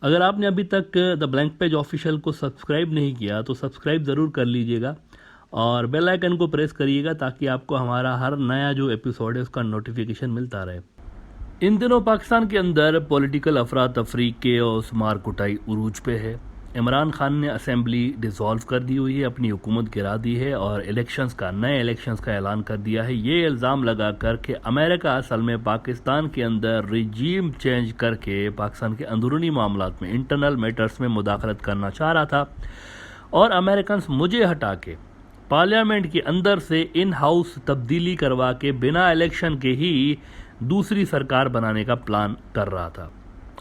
अगर आपने अभी तक द ब्लैंक पेज ऑफिशियल को सब्सक्राइब नहीं किया तो सब्सक्राइब ज़रूर कर लीजिएगा और बेल आइकन को प्रेस करिएगा ताकि आपको हमारा हर नया जो एपिसोड है उसका नोटिफिकेशन मिलता रहे। इन दिनों पाकिस्तान के अंदर पॉलिटिकल अफरा तफरी के और मार कुटाई उरूज पे है। इमरान खान ने असेंबली डिसॉल्व कर दी हुई है, अपनी हुकूमत गिरा दी है और नए इलेक्शंस का ऐलान कर दिया है। ये इल्ज़ाम लगा कर कि अमेरिका असल में पाकिस्तान के अंदर रिजीम चेंज करके पाकिस्तान के अंदरूनी मामलात में, इंटरनल मैटर्स में मुदाखलत करना चाह रहा था और अमेरिकन मुझे हटा के पार्लियामेंट के अंदर से इन हाउस तब्दीली करवा के बिना इलेक्शन के ही दूसरी सरकार बनाने का प्लान कर रहा था।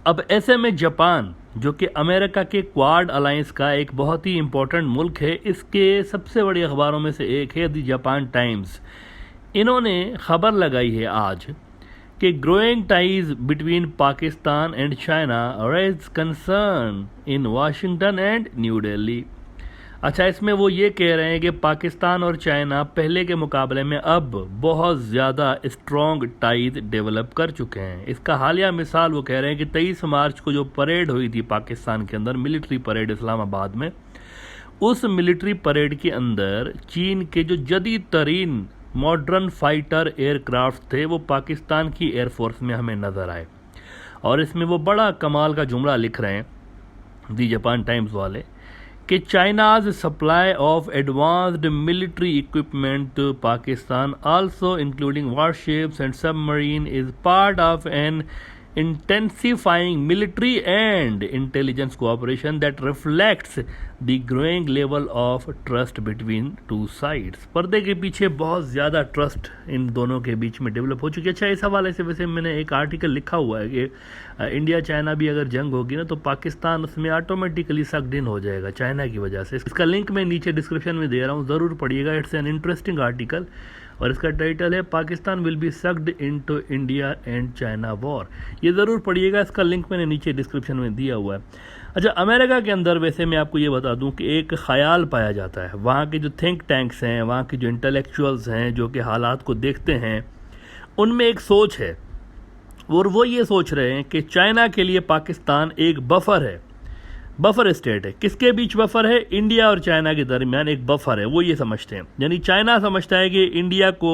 अब ऐसे में जापान, जो कि अमेरिका के क्वाड अलायंस का एक बहुत ही इंपॉर्टेंट मुल्क है, इसके सबसे बड़ी अखबारों में से एक है द जापान टाइम्स। इन्होंने खबर लगाई है आज कि growing ties between Pakistan and China raise concern in Washington and New Delhi. अच्छा, इसमें वो ये कह रहे हैं कि पाकिस्तान और चाइना पहले के मुकाबले में अब बहुत ज़्यादा स्ट्रॉन्ग टाइज डेवलप कर चुके हैं। इसका हालिया मिसाल वो कह रहे हैं कि 23 मार्च को जो परेड हुई थी पाकिस्तान के अंदर, मिलिट्री परेड इस्लामाबाद में, उस मिलिट्री परेड के अंदर चीन के जो जदीद तरीन मॉडर्न फाइटर एयरक्राफ्ट थे वो पाकिस्तान की एयरफोर्स में हमें नज़र आए। और इसमें वो बड़ा कमाल का जुमला लिख रहे हैं दी जापान टाइम्स वाले कि China's supply of advanced military equipment to Pakistan also including warships and submarine is part of an intensifying military and intelligence cooperation that reflects the growing level of trust between two sides। पर्दे के पीछे बहुत ज़्यादा trust in दोनों के बीच में develop हो चुकी है। अच्छा, इस हवाले से वैसे मैंने एक आर्टिकल लिखा हुआ है कि इंडिया चाइना भी अगर जंग होगी ना तो पाकिस्तान उसमें ऑटोमेटिकली सक्ड इन हो जाएगा चाइना की वजह से। इसका लिंक मैं नीचे डिस्क्रिप्शन में दे रहा हूँ, ज़रूर पढ़िएगा। इट्स एन इंटरेस्टिंग आर्टिकल और इसका टाइटल है Pakistan will be sucked into India and China war. ये ज़रूर पढ़िएगा, इसका लिंक मैंने नीचे डिस्क्रिप्शन में दिया हुआ है। अच्छा, अमेरिका के अंदर वैसे मैं आपको ये बता दूं कि एक ख्याल पाया जाता है। वहाँ के जो थिंक टैंक्स हैं, वहाँ के जो इंटेलेक्चुअल्स हैं जो कि हालात को देखते हैं, उनमें एक सोच है और वो ये सोच रहे हैं कि चाइना के लिए पाकिस्तान एक बफर है, बफर स्टेट है। किसके बीच बफर है? इंडिया और चाइना के दरमियान एक बफर है, वो ये समझते हैं। यानी चाइना समझता है कि इंडिया को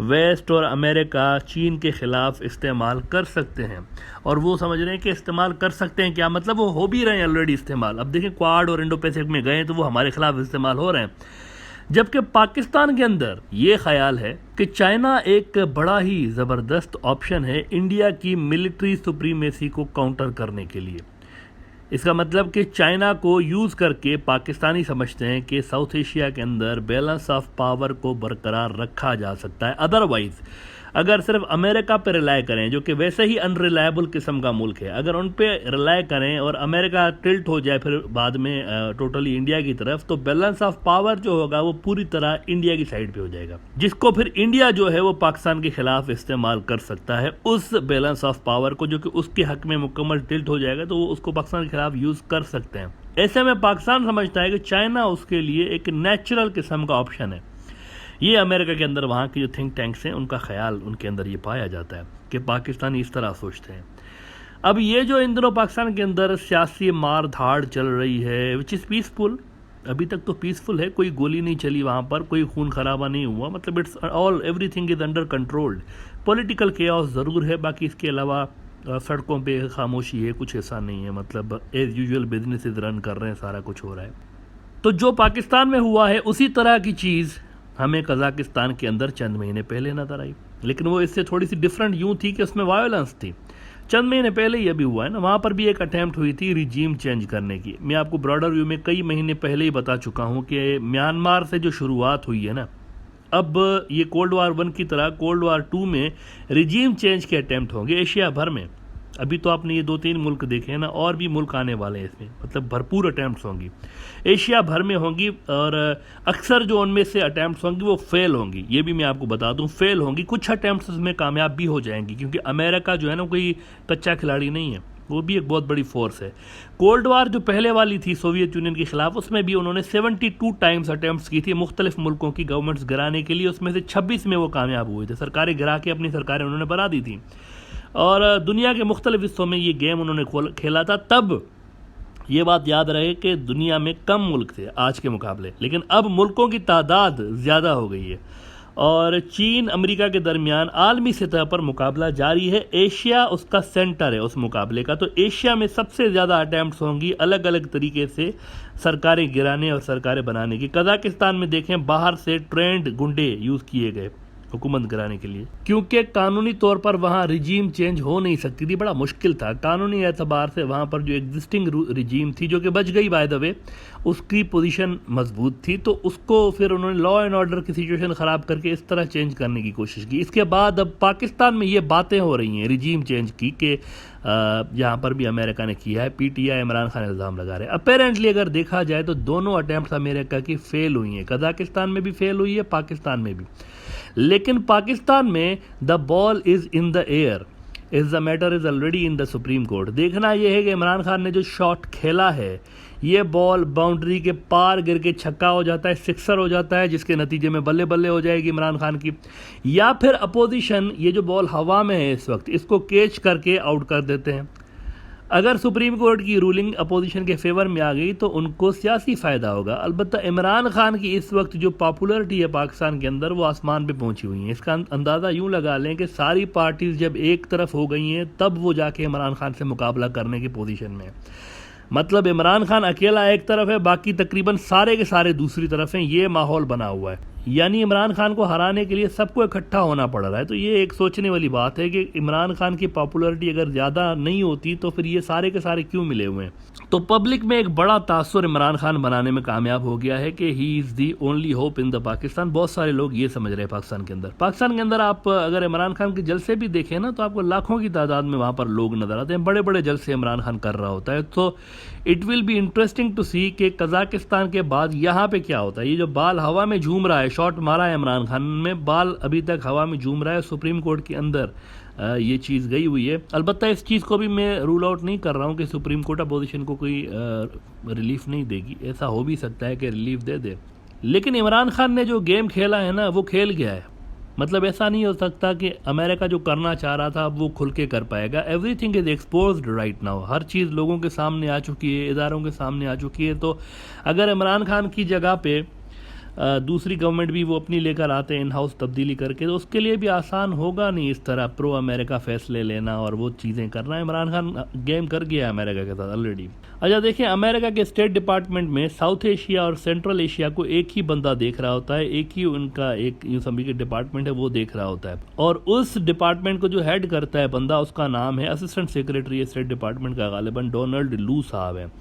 वेस्ट और अमेरिका चीन के खिलाफ इस्तेमाल कर सकते हैं और वो समझ रहे हैं कि इस्तेमाल कर सकते हैं क्या मतलब, वो हो भी रहे हैं ऑलरेडी इस्तेमाल। अब देखें, क्वाड और इंडो पैसिफिक में गए तो वो हमारे खिलाफ इस्तेमाल हो रहे हैं। जबकि पाकिस्तान के अंदर ये ख्याल है कि चाइना एक बड़ा ही ज़बरदस्त ऑप्शन है इंडिया की मिलिट्री सुप्रीमेसी को काउंटर करने के लिए। इसका मतलब कि चाइना को यूज़ करके पाकिस्तानी समझते हैं कि साउथ एशिया के अंदर बैलेंस ऑफ पावर को बरकरार रखा जा सकता है। अदरवाइज़ अगर सिर्फ अमेरिका पर रिलाय करें, जो कि वैसे ही अनरिलायबल किस्म का मुल्क है, अगर उन पे रिलाय करें और अमेरिका टिल्ट हो जाए फिर बाद में टोटली इंडिया की तरफ, तो बैलेंस ऑफ पावर जो होगा वो पूरी तरह इंडिया की साइड पे हो जाएगा, जिसको फिर इंडिया जो है वो पाकिस्तान के खिलाफ इस्तेमाल कर सकता है। उस बैलेंस ऑफ पावर को जो कि उसके हक में मुकम्मल टिल्ट हो जाएगा तो वो उसको पाकिस्तान के खिलाफ यूज़ कर सकते हैं। ऐसे में पाकिस्तान समझता है कि चाइना उसके लिए एक नेचुरल किस्म का ऑप्शन है। ये अमेरिका के अंदर वहाँ के जो थिंक टैंक्स हैं उनका ख्याल उनके अंदर ये पाया जाता है कि पाकिस्तानी इस तरह सोचते हैं। अब ये जो इन दिनों पाकिस्तान के अंदर सियासी मार धाड़ चल रही है विच इज़ पीसफुल, अभी तक तो पीसफुल है, कोई गोली नहीं चली वहाँ पर, कोई खून खराबा नहीं हुआ, मतलब it's all everything is under controlled. Political chaos ज़रूर है, बाकी इसके अलावा सड़कों पे खामोशी है, कुछ ऐसा नहीं है, मतलब एज़ यूजुअल बिजनेसेस रन कर रहे हैं, सारा कुछ हो रहा है। तो जो पाकिस्तान में हुआ है उसी तरह की चीज़ हमें कज़ाकिस्तान के अंदर चंद महीने पहले नज़र आई, लेकिन वो इससे थोड़ी सी डिफरेंट यूँ थी कि उसमें वायलेंस थी। चंद महीने पहले ये भी हुआ है ना, वहाँ पर भी एक अटैम्प्ट हुई थी रिजीम चेंज करने की। मैं आपको ब्रॉडर व्यू में कई महीने पहले ही बता चुका हूँ कि म्यांमार से जो शुरुआत हुई है ना, अब ये कोल्ड वार 1 की तरह कोल्ड वार 2 में रिजीम चेंज के अटैम्प्ट होंगे एशिया भर में। अभी तो आपने ये 2-3 मुल्क देखे हैं ना, और भी मुल्क आने वाले हैं इसमें, मतलब भरपूर अटैम्प्ट्स होंगी, एशिया भर में होंगी। और अक्सर जो उनमें से अटैम्प्ट्स होंगी वो फेल होंगी, ये भी मैं आपको बता दूं, फेल होंगी। कुछ अटैम्प्ट्स उसमें कामयाब भी हो जाएंगी, क्योंकि अमेरिका जो है ना कोई कच्चा खिलाड़ी नहीं है, वो भी एक बहुत बड़ी फोर्स है। कोल्ड वार जो पहले वाली थी सोवियत यूनियन के खिलाफ, उसमें भी उन्होंने 72 टाइम्स अटैम्प्ट्स की थी मुख्तलिफ मुल्कों की गवर्नमेंट्स गिराने के लिए, उसमें से 26 में वो कामयाब हुए थे। सरकारें गिरा के अपनी सरकारें उन्होंने बना दी थी और दुनिया के मुख्तलिफ हिस्सों में ये गेम उन्होंने खेला था। तब ये बात याद रहे कि दुनिया में कम मुल्क थे आज के मुकाबले, लेकिन अब मुल्कों की तादाद ज़्यादा हो गई है और चीन अमेरिका के दरमियान आलमी सतह पर मुकाबला जारी है। एशिया उसका सेंटर है उस मुकाबले का, तो एशिया में सबसे ज़्यादा अटैम्प्ट्स होंगी अलग अलग तरीके से सरकारें गिराने और सरकारें बनाने की। कजाकिस्तान में देखें, बाहर से ट्रेंड गुंडे यूज़ किए गए हुकूमत गिराने के लिए, क्योंकि कानूनी तौर पर वहाँ रिजीम चेंज हो नहीं सकती थी, बड़ा मुश्किल था कानूनी एतबार से। वहाँ पर जो एग्जिस्टिंग रिजीम थी, जो कि बच गई बाय द वे, उसकी पोजीशन मजबूत थी, तो उसको फिर उन्होंने लॉ एंड ऑर्डर की सिचुएशन ख़राब करके इस तरह चेंज करने की कोशिश की। इसके बाद अब पाकिस्तान में ये बातें हो रही हैं रिजीम चेंज की, कि यहाँ पर भी अमेरिका ने किया है। पीटीआई इमरान खान इल्ज़ाम लगा रहे हैं। अपेरेंटली अगर देखा जाए तो दोनों अटैम्प्ट अमेरिका की फेल हुई हैं, कजाकिस्तान में भी फेल हुई है, पाकिस्तान में भी। लेकिन पाकिस्तान में the ball is in the air, is the matter is already in the supreme court. देखना यह है कि इमरान खान ने जो शॉट खेला है, ये बॉल बाउंड्री के पार गिर के छक्का हो जाता है, सिक्सर हो जाता है, जिसके नतीजे में बल्ले बल्ले हो जाएगी इमरान खान की, या फिर अपोजिशन ये जो बॉल हवा में है इस वक्त, इसको कैच करके आउट कर देते हैं। अगर सुप्रीम कोर्ट की रूलिंग अपोजिशन के फेवर में आ गई तो उनको सियासी फ़ायदा होगा। अलबत्ता इमरान खान की इस वक्त जो पॉपुलरिटी है पाकिस्तान के अंदर, वो आसमान पे पहुंची हुई है। इसका अंदाज़ा यूँ लगा लें कि सारी पार्टीज़ जब एक तरफ हो गई हैं तब वो जाके इमरान खान से मुकाबला करने की पोजीशन में है। मतलब इमरान खान अकेला एक तरफ है, बाकी तकरीबन सारे के सारे दूसरी तरफ हैं। ये माहौल बना हुआ है, यानी इमरान खान को हराने के लिए सबको इकट्ठा होना पड़ रहा है। तो ये एक सोचने वाली बात है कि इमरान खान की पॉपुलरिटी अगर ज़्यादा नहीं होती तो फिर ये सारे के सारे क्यों मिले हुए हैं। तो पब्लिक में एक बड़ा तासुर इमरान खान बनाने में कामयाब हो गया है कि he is the only hope in the Pakistan. बहुत सारे लोग ये समझ रहे हैं पाकिस्तान के अंदर आप अगर इमरान खान के जलसे भी देखें ना, तो आपको लाखों की तादाद में वहाँ पर लोग नज़र आते हैं, बड़े बड़े जलसे इमरान खान कर रहा होता है। तो it will be interesting to see कि कजाकिस्तान के बाद यहाँ पे क्या होता है। ये जो बाल हवा में झूम रहा है, शॉट मारा है इमरान खान में, बाल अभी तक हवा में झूम रहा है, सुप्रीम कोर्ट के अंदर ये चीज़ गई हुई है। अलबत्ता इस चीज़ को भी मैं रूल आउट नहीं कर रहा हूँ कि सुप्रीम कोर्ट अपोजिशन को कोई रिलीफ नहीं देगी, ऐसा हो भी सकता है कि रिलीफ दे दे। लेकिन इमरान खान ने जो गेम खेला है ना, वो खेल गया है। मतलब ऐसा नहीं हो सकता कि अमेरिका जो करना चाह रहा था वो खुल के कर पाएगा। Everything is exposed right now, हर चीज़ लोगों के सामने आ चुकी है, इदारों के सामने आ चुकी है। तो अगर इमरान खान की जगह पे दूसरी गवर्नमेंट भी वो अपनी लेकर आते हैं इन हाउस तब्दीली करके, तो उसके लिए भी आसान होगा नहीं इस तरह प्रो अमेरिका फैसले लेना और वो चीज़ें करना। इमरान खान गेम कर गया है अमेरिका के साथ ऑलरेडी। अच्छा देखिए, अमेरिका के स्टेट डिपार्टमेंट में साउथ एशिया और सेंट्रल एशिया को एक ही बंदा देख रहा होता है, एक ही उनका एक यूसमी के डिपार्टमेंट है वो देख रहा होता है, और उस डिपार्टमेंट को जो हेड करता है बंदा, उसका नाम है असिस्टेंट सेक्रेटरी स्टेट डिपार्टमेंट का, गालिबन डोनाल्ड लू साहब है।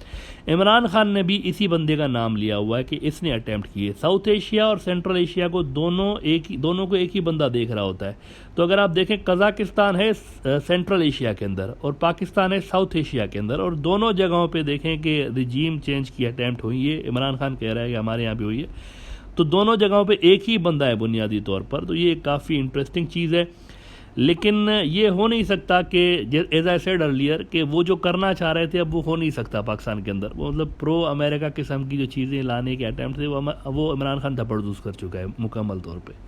इमरान खान ने भी इसी बंदे का नाम लिया हुआ है कि इसने अटैम्प्ट किए। साउथ एशिया और सेंट्रल एशिया को दोनों को एक ही बंदा देख रहा होता है। तो अगर आप देखें, कजाकिस्तान है सेंट्रल एशिया के अंदर और पाकिस्तान है साउथ एशिया के अंदर, और दोनों जगहों पे देखें कि रिजीम चेंज की अटैम्प्ट हुई है। इमरान खान कह रहा है कि हमारे यहाँ भी हुई है, तो दोनों जगहों पे एक ही बंदा है बुनियादी तौर पर। तो ये काफ़ी इंटरेस्टिंग चीज़ है। लेकिन ये हो नहीं सकता कि एज आई सेड अर्लियर कि वो जो करना चाह रहे थे अब वो हो नहीं सकता पाकिस्तान के अंदर। वो मतलब प्रो अमेरिका किस्म की जो चीज़ें लाने के अटैम्प्ट थे वो इमरान खान धपड़दूस कर चुका है मुकम्मल तौर पे।